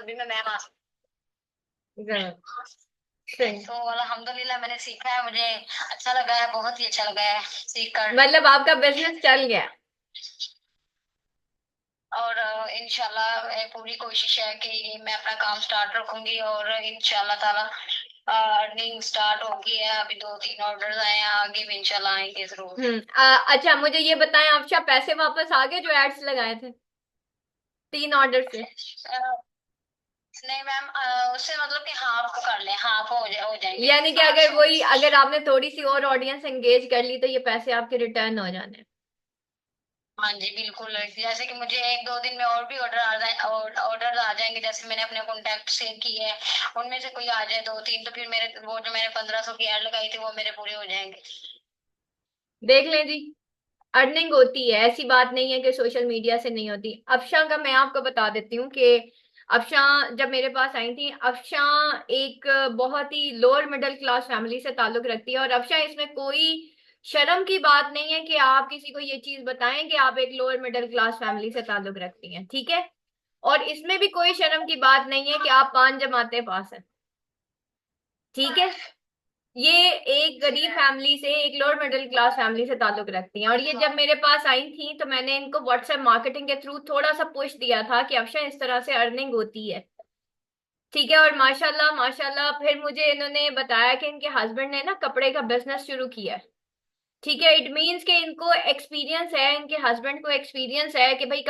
बाद भी मैं मैम आ जरूर। सही। तो अल्हम्दुलिल्लाह मैंने सीखा है, मुझे अच्छा लगा है, बहुत ही अच्छा लगा है सीख कर। मतलब आपका बिजनेस चल गया। और इंशाल्लाह पूरी कोशिश है कि मैं अपना काम स्टार्ट रखूंगी और इंशाल्लाह ताला अर्निंग स्टार्ट होगी है। अभी 2-3 ऑर्डर्स आए हैं, आगे भी इंशाल्लाह आएंगे जरूर। अच्छा मुझे ये बताएं, आपका पैसे वापस आ गए जो एड्स लगाए थे 3 ऑर्डर से? नहीं मैम, उससे मतलब कि हाफ कर लें, हाफ हो जाएंगे यानी कि 500। अगर आपने थोड़ी सी और ऑडियंस एंगेज कर ली तो ये पैसे आपके रिटर्न हो जाने? हाँ जी बिल्कुल, जैसे कि मुझे 1-2 दिन में और भी ऑर्डर आ जाए, ऑर्डर आ जाएंगे, जैसे मैंने अपने कॉन्टेक्ट से किए हैं उनमें से कोई आ जाए 2-3, तो फिर मेरे वो जो मैंने 1500 की एड लगाई थी वो मेरे पूरे हो जाएंगे। देख लें जी, अर्निंग होती है, ऐसी बात नहीं है कि सोशल मीडिया से नहीं होती। अफशा का मैं आपको बता देती हूँ कि अफशा जब मेरे पास आई थी, अफशा एक बहुत ही लोअर मिडिल क्लास फैमिली से ताल्लुक रखती है। और अफशा, इसमें कोई शर्म की बात नहीं है कि आप किसी को ये चीज बताएं कि आप एक लोअर मिडिल क्लास फैमिली से ताल्लुक रखती हैं, ठीक है। और इसमें भी कोई शर्म की बात नहीं है कि आप 5 जमाते पास हैं, ठीक है। ये एक जी गरीब मैम। फैमिली से, एक लोअर मिडिल क्लास फैमिली से ताल्लुक रखती हैं। और ये जब मेरे पास आई थी तो मैंने इनको व्हाट्सएप मार्केटिंग के थ्रू थोड़ा सा पुश दिया था कि अफशा इस तरह से अर्निंग होती है, ठीक है। और माशाल्लाह माशाल्लाह फिर मुझे इन्होंने बताया कि इनके हस्बैंड ने ना कपड़े का बिजनेस शुरू किया है, ठीक है। इट मीन्स कि इनको एक्सपीरियंस है, इनके हस्बैंड को एक्सपीरियंस है कि भाई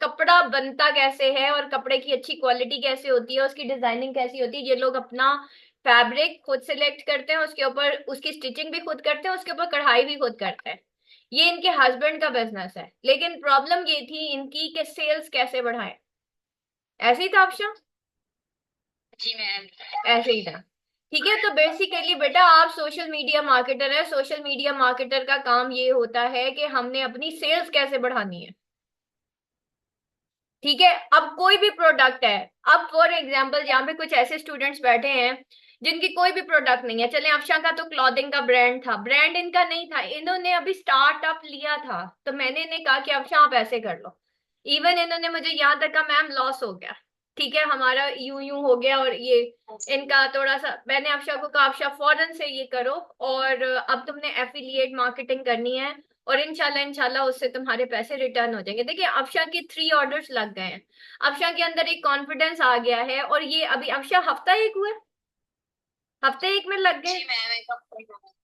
कपड़ा बनता कैसे है और कपड़े की अच्छी क्वालिटी कैसे होती है, उसकी डिजाइनिंग कैसी होती है। ये लोग अपना फैब्रिक खुद सिलेक्ट करते हैं, उसके ऊपर उसकी स्टिचिंग भी खुद करते हैं, उसके ऊपर कढ़ाई भी खुद करते हैं। ये इनके हस्बैंड का बिजनेस है। लेकिन प्रॉब्लम ये थी इनकी कि सेल्स कैसे बढ़ाएं। ऐसे ही था ऑप्शन, जी मैम। ऐसे ही था, ठीक है। तो बेसिकली बेटा आप सोशल मीडिया मार्केटर है, सोशल मीडिया मार्केटर का काम ये होता है कि हमने अपनी सेल्स कैसे बढ़ानी है, ठीक है। अब कोई भी प्रोडक्ट है, अब फॉर एग्जांपल यहाँ पे कुछ ऐसे स्टूडेंट्स बैठे हैं जिनकी कोई भी प्रोडक्ट नहीं है। चले अफशा का तो क्लॉथिंग का ब्रांड था, ब्रांड इनका नहीं था, इन्होंने अभी स्टार्टअप लिया था। तो मैंने इन्हें कहा कि अफशा आप ऐसे कर लो। इवन इन्होंने मुझे यहाँ तक कहा मैम लॉस हो गया, ठीक है, हमारा यूं यूं हो गया। और ये इनका थोड़ा सा, मैंने अफशा को कहा अफशा फौरन से ये करो और अब तुमने एफिलिएट मार्केटिंग करनी है और इंशाल्लाह इंशाल्लाह उससे तुम्हारे पैसे रिटर्न हो जाएंगे। देखिए अफशा की 3 ऑर्डर्स लग गए हैं, अफशा के अंदर एक कॉन्फिडेंस आ गया है। और ये अभी अफशा हफ्ता एक हुआ है, हफ्ते एक में लग गए। जी मैम, एक हफ्ते।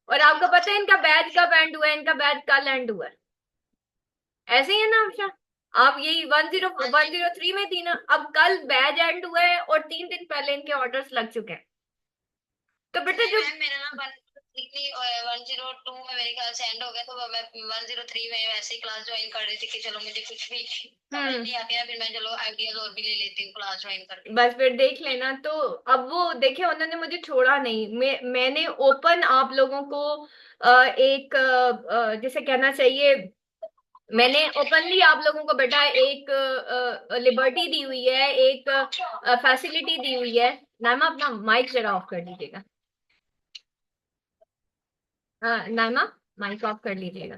और आपको पता है इनका बैच कब एंड हुआ है? इनका बैच कल एंड हुआ है। ऐसे ही है ना अफशा? आप यही वन जीरो हाँ वन जी। जीरो थ्री में थी ना, अब कल बैच एंड हुआ है और 3 दिन पहले इनके ऑर्डर्स लग चुके हैं। तो बेटा नहीं जो मैम, मेरा ना 102 में मेरे ख्याल से एंड हो गया, तो मैं 103 में वैसे ही क्लास ज्वाइन कर रही थी कि चलो मुझे कुछ भी समझ हम्म नहीं आती ना, फिर मैं चलो आइडियाज और भी ले लेती हूँ क्लास ज्वाइन करके। बस फिर देख लेना। तो अब वो देखिए उन्होंने मुझे छोड़ा नहीं, मैंने ओपन आप लोगों को एक जिसे कहना चाहिए, मैंने ओपनली आप लोगों को बेटा एक लिबर्टी दी हुई है, एक फैसिलिटी दी हुई है। नाइमा अपना माइक जरा ऑफ कर लीजिएगा। नाइमा माइक ऑफ कर लीजिएगा।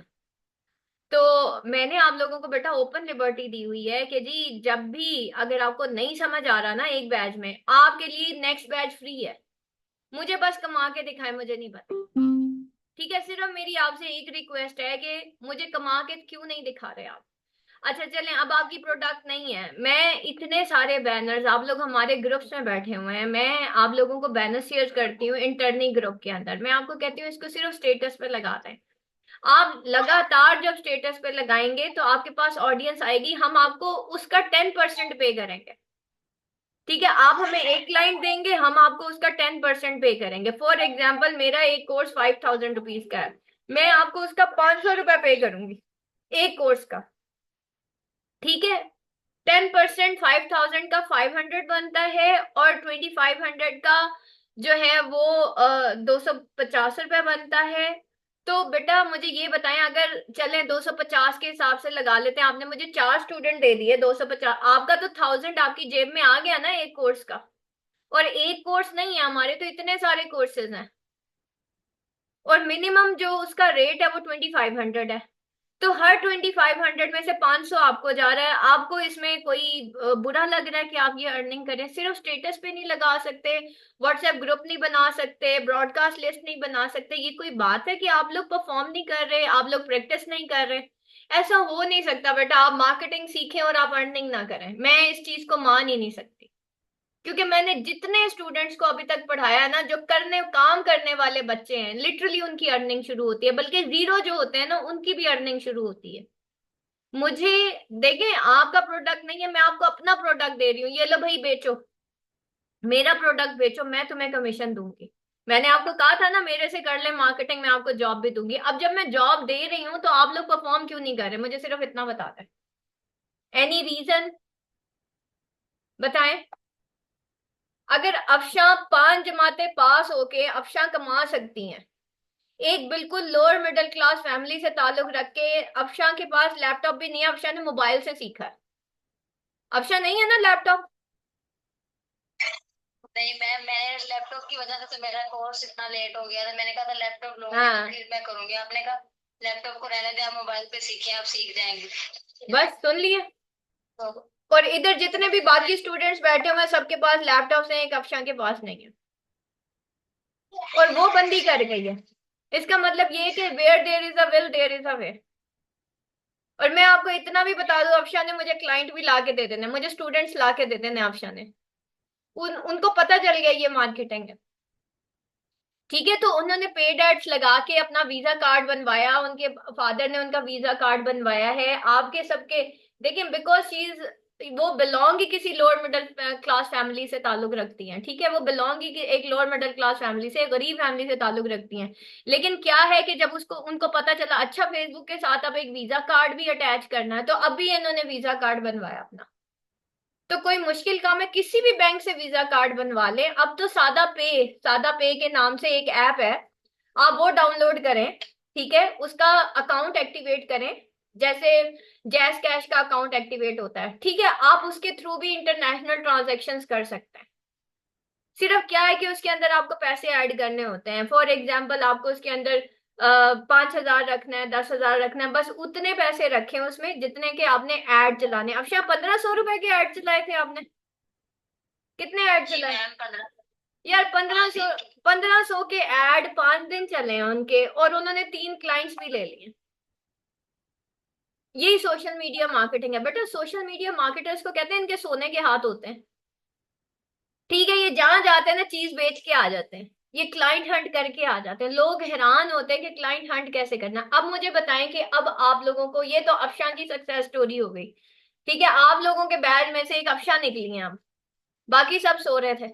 तो मैंने आप लोगों को बेटा ओपन लिबर्टी दी हुई है कि जी जब भी अगर आपको नहीं समझ आ रहा ना एक बैच में, आपके लिए नेक्स्ट बैच फ्री है। मुझे बस कमा के दिखाए, मुझे नहीं पता, ठीक है। सिर्फ मेरी आपसे एक रिक्वेस्ट है कि मुझे कमा के क्यों नहीं दिखा रहे आप। अच्छा चलें, अब आपकी प्रोडक्ट नहीं है, मैं इतने सारे बैनर्स, आप लोग हमारे ग्रुप्स में बैठे हुए हैं, मैं आप लोगों को बैनर शेयर करती हूँ इंटरनी ग्रुप के अंदर। मैं आपको कहती हूँ इसको सिर्फ स्टेटस पे लगा दें। आप लगातार जब स्टेटस पे लगाएंगे तो आपके पास ऑडियंस आएगी, हम आपको उसका 10% पे करेंगे, ठीक है। आप हमें एक क्लाइंट देंगे, हम आपको उसका 10% पे करेंगे। फॉर एग्जाम्पल मेरा एक कोर्स 5000 रुपीज का है, मैं आपको उसका 500 रुपये पे करूंगी एक कोर्स का, ठीक है। 10% 5000 का 500 बनता है और 2500 का जो है वो 250 रुपये बनता है। तो बेटा मुझे ये बताएं, अगर चले 250 के हिसाब से लगा लेते हैं, आपने मुझे 4 स्टूडेंट दे दिए, 250 आपका तो 1000 आपकी जेब में आ गया ना एक कोर्स का। और एक कोर्स नहीं है, हमारे तो इतने सारे कोर्सेज हैं और मिनिमम जो उसका रेट है वो 2500 है। तो हर 2500 में से 500 आपको जा रहा है। आपको इसमें कोई बुरा लग रहा है कि आप ये अर्निंग करें? सिर्फ स्टेटस पे नहीं लगा सकते, व्हाट्सएप ग्रुप नहीं बना सकते, ब्रॉडकास्ट लिस्ट नहीं बना सकते, ये कोई बात है कि आप लोग परफॉर्म नहीं कर रहे, आप लोग प्रैक्टिस नहीं कर रहे? ऐसा हो नहीं सकता बेटा, आप मार्केटिंग सीखें और आप अर्निंग ना करें। मैं इस चीज को मान ही नहीं सकती, क्योंकि मैंने जितने स्टूडेंट्स को अभी तक पढ़ाया है ना, जो काम करने वाले बच्चे हैं, लिटरली उनकी अर्निंग शुरू होती है, बल्कि जीरो जो होते हैं ना, उनकी भी अर्निंग शुरू होती है। मुझे, देखें, आपका प्रोडक्ट नहीं है, मैं आपको अपना प्रोडक्ट दे रही हूँ, ये लो भाई बेचो, मेरा प्रोडक्ट बेचो, मैं तुम्हें कमीशन दूंगी। मैंने आपको कहा था ना मेरे से कर ले मार्केटिंग, मैं आपको जॉब भी दूंगी। अब जब मैं जॉब दे रही हूँ तो आप लोग परफॉर्म क्यों नहीं कर रहे? मुझे सिर्फ इतना बता दें, एनी रीजन बताएं। अगर अफशा 5 जमातें पास होके अफशा कमा सकती हैं, एक बिल्कुल लोअर मिडिल क्लास फैमिली से ताल्लुक रख के, अफशा के पास लैपटॉप भी नहीं है, अफशा ने मोबाइल से सीखा है, अफशा नहीं है ना लैपटॉप? नहीं मैं लैपटॉप की वजह से मेरा कोर्स इतना लेट हो गया था, मैंने कहा था लैपटॉप लूंगी तो हाँ, फिर मैं करूंगी, आपने कहा लैपटॉप को रहने दे, आप मोबाइल पे सीखे, आप सीख जाएंगे। बस सुन लिए। तो और इधर जितने भी बाकी स्टूडेंट्स बैठे हुए हैं, सबके पास लैपटॉप हैं, एक अफशा के पास नहीं है, और वो बंदी कर गई है। इसका मतलब ये है कि where there is a will there is a way. और मैं आपको इतना भी बता दूं, अफशा ने मुझे क्लाइंट भी ला के दे देने, मुझे स्टूडेंट्स ला के दे देने अफशा ने। उनको पता चल गया ये मार्केटिंग है। ठीक है, तो उन्होंने पेड एड्स लगा के अपना वीजा कार्ड बनवाया, उनके फादर ने उनका वीजा कार्ड बनवाया है, आपके सबके। देखिए, बिकॉज शी इज, वो बिलोंग ही किसी लोअर मिडिल क्लास फैमिली से ताल्लुक रखती हैं, ठीक है, वो बिलोंग ही एक लोअर मिडिल क्लास फैमिली से, गरीब फैमिली से ताल्लुक रखती हैं। लेकिन क्या है कि जब उसको उनको पता चला, अच्छा फेसबुक के साथ अब एक वीजा कार्ड भी अटैच करना है, तो अभी इन्होंने वीजा कार्ड बनवाया अपना। तो कोई मुश्किल काम है, किसी भी बैंक से वीजा कार्ड बनवा लें। अब तो सादा पे के नाम से एक ऐप है, आप वो डाउनलोड करें, ठीक है, उसका अकाउंट एक्टिवेट करें, जैसे जैस कैश का अकाउंट एक्टिवेट होता है, ठीक है, आप उसके थ्रू भी इंटरनेशनल ट्रांजैक्शंस कर सकते हैं। सिर्फ क्या है कि उसके अंदर आपको पैसे ऐड करने होते हैं। फॉर एग्जाम्पल, आपको उसके अंदर 5,000 रखना है, 10,000 रखना है, बस उतने पैसे रखें उसमें जितने के आपने ऐड चलाने। अब शायद 1,500 रुपए के ऐड चलाए थे आपने, कितने ऐड जी चलाए? मैम 15। यार, हाँ 1500, ठीक। 1500 के ऐड 5 दिन चले हैं उनके, और उन्होंने 3 क्लाइंट्स भी ले लिए। यही सोशल मीडिया मार्केटिंग है बेटा। सोशल मीडिया मार्केटर्स को कहते हैं इनके सोने के हाथ होते हैं, ठीक है, ये जहां जाते हैं ना, चीज बेच के आ जाते हैं, ये क्लाइंट हंट करके आ जाते हैं। लोग हैरान होते हैं कि क्लाइंट हंट कैसे करना। अब मुझे बताएं कि अब आप लोगों को, ये तो अफशा की सक्सेस स्टोरी हो गई, ठीक है, आप लोगों के बैच में से एक अफशा निकली है, अब बाकी सब सो रहे थे।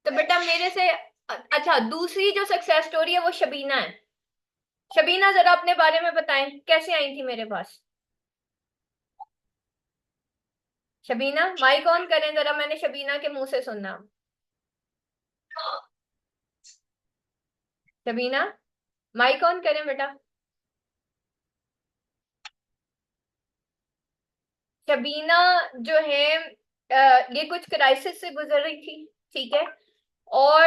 तो बेटा मेरे से, अच्छा, दूसरी जो सक्सेस स्टोरी है वो शबीना है। शबीना, जरा अपने बारे में बताएं, कैसे आई थी मेरे पास? शबीना, माइक ऑन करें जरा, मैंने शबीना के मुंह से सुनना। शबीना, माइक ऑन करें बेटा। शबीना जो है, ये कुछ क्राइसिस से गुजर रही थी, ठीक है, और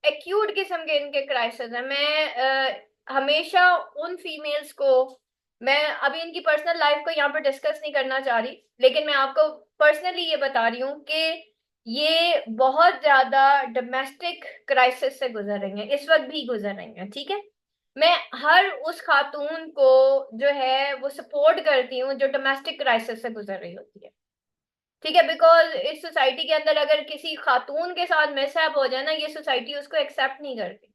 एक्यूट किस्म के इनके क्राइसिस है। मैं हमेशा उन फीमेल्स को, मैं अभी इनकी पर्सनल लाइफ को यहाँ पर डिस्कस नहीं करना चाह रही, लेकिन मैं आपको पर्सनली ये बता रही हूँ कि ये बहुत ज्यादा डोमेस्टिक क्राइसिस से गुजर रही हैं, इस वक्त भी गुजर रही हैं, ठीक है। मैं हर उस खातून को जो है वो सपोर्ट करती हूँ जो डोमेस्टिक क्राइसिस से गुजर रही होती है, ठीक है, बिकॉज इस सोसाइटी के अंदर अगर किसी खातून के साथ मिसहैप हो जाए ना, ये सोसाइटी उसको एक्सेप्ट नहीं करती।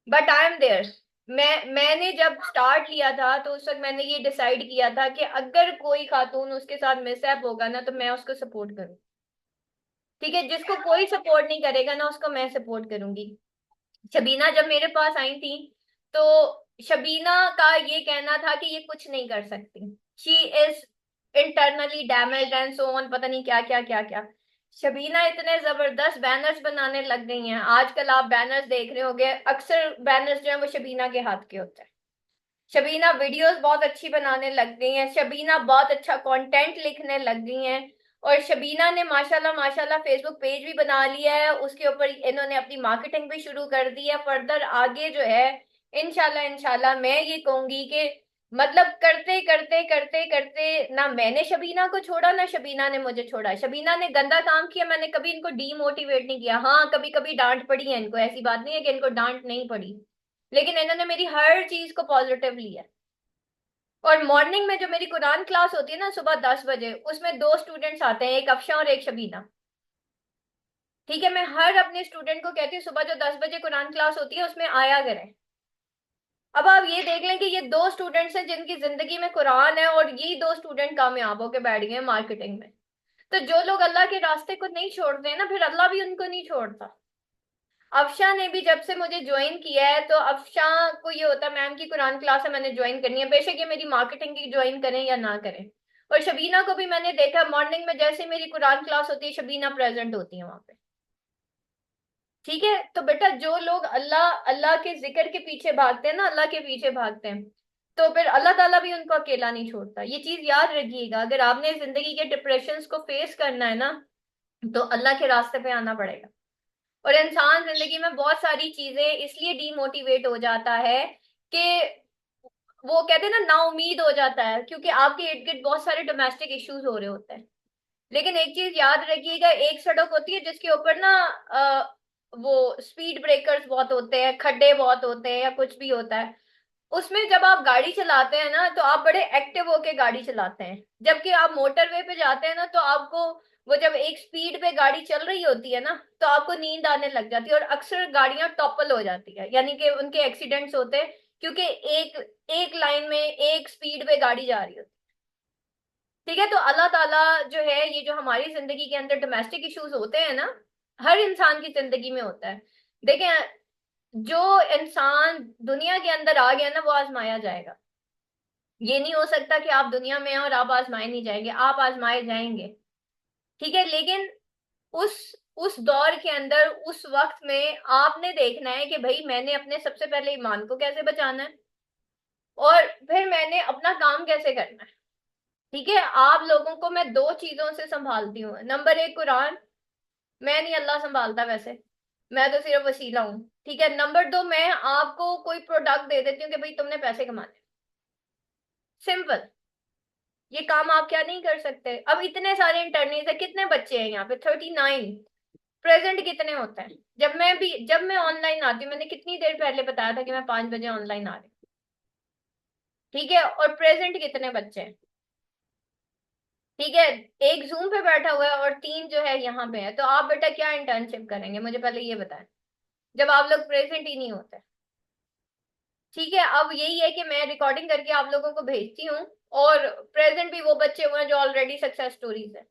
But I am there. मैंने जब स्टार्ट किया था तो उस वक्त मैंने ये डिसाइड किया था कि अगर कोई खातून उसके साथ मिसहैप होगा ना, तो मैं उसको सपोर्ट करूँ, ठीक है, जिसको कोई सपोर्ट नहीं करेगा ना, उसको मैं सपोर्ट करूंगी। शबीना जब मेरे पास आई थी, तो शबीना का ये कहना था कि ये कुछ नहीं कर सकती, she is internally damaged and so on, पता नहीं क्या क्या क्या क्या। शबीना इतने जबरदस्त बैनर्स बनाने लग गई हैं, आजकल आप बैनर्स देख रहे होंगे, अक्सर बैनर्स जो है वो शबीना के हाथ के होते हैं। शबीना वीडियोस बहुत अच्छी बनाने लग गई हैं, शबीना बहुत अच्छा कंटेंट लिखने लग गई हैं, और शबीना ने माशाल्लाह माशाल्लाह फेसबुक पेज भी बना लिया है, उसके ऊपर इन्होंने अपनी मार्केटिंग भी शुरू कर दी है। फर्दर आगे जो है, इंशाल्लाह इंशाल्लाह मैं ये कहूंगी कि मतलब करते करते करते करते ना मैंने शबीना को छोड़ा ना शबीना ने मुझे छोड़ा। शबीना ने गंदा काम किया, मैंने कभी इनको डीमोटिवेट नहीं किया। हाँ कभी कभी डांट पड़ी है इनको, ऐसी बात नहीं है कि इनको डांट नहीं पड़ी, लेकिन इन्होंने मेरी हर चीज को पॉजिटिव लिया। और मॉर्निंग में जो मेरी कुरान क्लास होती है ना सुबह 10 बजे, उसमें दो स्टूडेंट्स आते हैं, एक अफशा और एक शबीना। ठीक है, मैं हर अपने स्टूडेंट को कहती हूँ सुबह जो 10 बजे कुरान क्लास होती है उसमें आया करें। अब आप ये देख लें कि ये दो स्टूडेंट्स हैं जिनकी जिंदगी में कुरान है, और यही दो स्टूडेंट कामयाब होके बैठ गए हैं मार्केटिंग में। तो जो लोग अल्लाह के रास्ते को नहीं छोड़ते हैं ना, फिर अल्लाह भी उनको नहीं छोड़ता। अफशा ने भी जब से मुझे ज्वाइन किया है, तो अफशा को ये होता है मैम की कुरान क्लास है, मैंने ज्वाइन करनी है, बेशक ये मेरी मार्केटिंग की ज्वाइन करें या ना करें। और शबीना को भी मैंने देखा मॉर्निंग में जैसे मेरी कुरान क्लास होती है शबीना प्रेजेंट होती है वहां पे। ठीक है, तो बेटा जो लोग अल्लाह अल्लाह के जिक्र के पीछे भागते हैं ना, अल्लाह के पीछे भागते हैं, तो फिर अल्लाह ताला भी उनको अकेला नहीं छोड़ता। ये चीज याद रखिएगा, अगर आपने जिंदगी के डिप्रेशन को फेस करना है ना, तो अल्लाह के रास्ते पे आना पड़ेगा। और इंसान जिंदगी में बहुत सारी चीजें इसलिए डीमोटिवेट हो जाता है कि वो कहते हैं ना ना उम्मीद हो जाता है, क्योंकि आपके इर्द गिर्द बहुत सारे डोमेस्टिक इश्यूज हो रहे होते हैं। लेकिन एक चीज याद रखिएगा, एक सड़क होती है जिसके ऊपर ना वो स्पीड ब्रेकर्स बहुत होते हैं, खड्डे बहुत होते हैं, या कुछ भी होता है, उसमें जब आप गाड़ी चलाते हैं ना तो आप बड़े एक्टिव होके गाड़ी चलाते हैं। जबकि आप मोटरवे पे जाते हैं ना, तो आपको वो जब एक स्पीड पे गाड़ी चल रही होती है ना, तो आपको नींद आने लग जाती है, और अक्सर गाड़ियां टॉपल हो जाती है, यानी कि उनके एक्सीडेंट्स होते हैं, क्योंकि एक एक लाइन में एक स्पीड पे गाड़ी जा रही होती है। ठीक है, तो अल्लाह ताला जो है, ये जो हमारी जिंदगी के अंदर डोमेस्टिक इश्यूज होते हैं ना, हर इंसान की जिंदगी में होता है। देखें, जो इंसान दुनिया के अंदर आ गया ना वो आजमाया जाएगा। ये नहीं हो सकता कि आप दुनिया में हैं और आप आजमाए नहीं जाएंगे, आप आजमाए जाएंगे। ठीक है, लेकिन उस उस दौर के अंदर उस वक्त में आपने देखना है कि भाई मैंने अपने सबसे पहले ईमान को कैसे बचाना है, और फिर मैंने अपना काम कैसे करना है। ठीक है, आप लोगों को मैं दो चीजों से संभालती हूँ। नंबर एक कुरान, मैं नहीं, अल्लाह संभालता वैसे, मैं तो सिर्फ वसीला हूँ। ठीक है, नंबर दो, मैं आपको कोई प्रोडक्ट दे देती हूँ कि भाई तुमने पैसे कमाने, सिंपल। ये काम आप क्या नहीं कर सकते। अब इतने सारे इंटरनेट है, कितने बच्चे हैं यहाँ पे, 39। प्रेजेंट कितने होते हैं। जब मैं ऑनलाइन आती हूँ, मैंने कितनी देर पहले बताया था कि मैं 5 बजे ऑनलाइन आ रही हूँ। ठीक है, और प्रेजेंट कितने बच्चे हैं। ठीक है, एक जूम पे बैठा हुआ है और तीन जो है यहाँ पे है, तो आप बेटा क्या इंटर्नशिप करेंगे, मुझे पहले ये बताएं, जब आप लोग प्रेजेंट ही नहीं होते। ठीक है, अब यही है कि मैं रिकॉर्डिंग करके आप लोगों को भेजती हूँ, और प्रेजेंट भी वो बच्चे हुए हैं जो ऑलरेडी सक्सेस स्टोरीज है।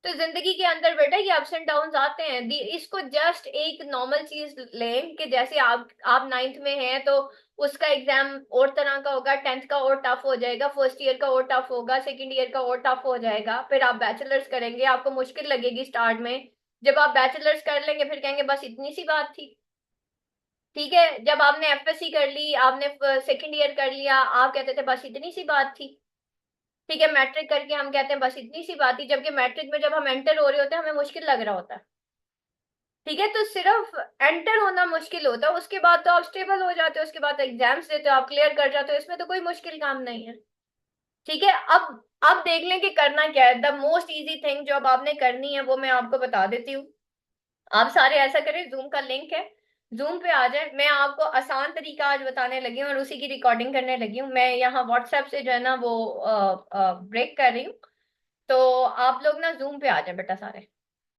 तो जिंदगी के अंदर बेटा ये अप्स एंड डाउन आते हैं, इसको जस्ट एक नॉर्मल चीज लें कि जैसे आप 9th में हैं, तो उसका एग्जाम और तरह का होगा, 10th का और टफ हो जाएगा, फर्स्ट ईयर का और टफ होगा, सेकंड ईयर का और टफ हो जाएगा, फिर आप बैचलर्स करेंगे, आपको मुश्किल लगेगी स्टार्ट में। जब आप बैचलर्स कर लेंगे फिर कहेंगे बस इतनी सी बात थी। ठीक है, जब आपने एफएससी कर ली, आपने सेकंड ईयर कर लिया, आप कहते थे बस इतनी सी बात थी। ठीक है, मैट्रिक करके हम कहते हैं बस इतनी सी बात थी, जबकि मैट्रिक में जब हम एंटर हो रहे होते हैं हमें मुश्किल लग रहा होता है। ठीक है, तो सिर्फ एंटर होना मुश्किल होता है, उसके बाद तो आप स्टेबल हो जाते हो, उसके बाद एग्जाम्स देते हो, आप क्लियर कर जाते हो, इसमें तो कोई मुश्किल काम नहीं है। ठीक है, अब देख लें कि करना क्या है। द मोस्ट इजी थिंग जो अब आपने करनी है वो मैं आपको बता देती हूँ। आप सारे ऐसा करें, जूम का लिंक है, जूम पे आ जाए। मैं आपको आसान तरीका आज बताने लगी हूँ और उसी की रिकॉर्डिंग करने लगी हूँ। मैं यहाँ व्हाट्सएप से जो है ना वो ब्रेक कर रही हूँ। तो आप लोग ना जूम पे आ जाए बेटा सारे।